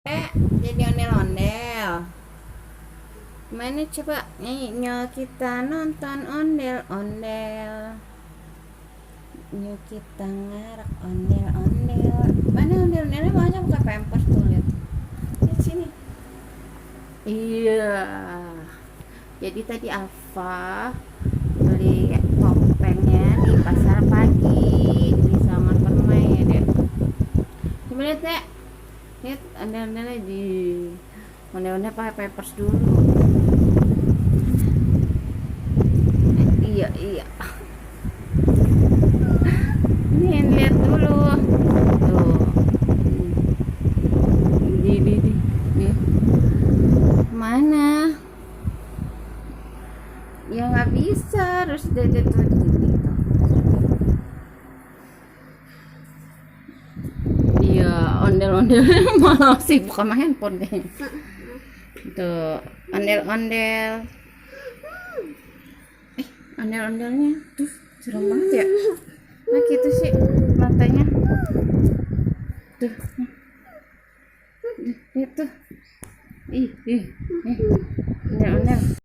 Jadi ondel-ondel. Mana coba nyanyi kita nonton ondel-ondel. Yuk kita ngarak ondel-ondel. Mana ondel-ondelnya banyak pakai pampers tuh lihat. Lihat sini. Iya. Jadi tadi Alfa beli topengnya di pasar pagi di Salman Permai ya deh. Coba lihat deh. Lihat ondel-ondelnya di ondel-ondel pakai pampers dulu. Iya iya. Ini lihat dulu. Tuh. Di. Nih. Mana? Ya nggak bisa, harus dede tuh gini tuh. Iya, ondel-ondel malah sibuk sama handphone deh. Tuh, ondel-ondel. Ondel-ondelnya tuh serem banget ya. Nah gitu sih matanya. Tuh. Lihat tuh. Ih. Ondel-ondel.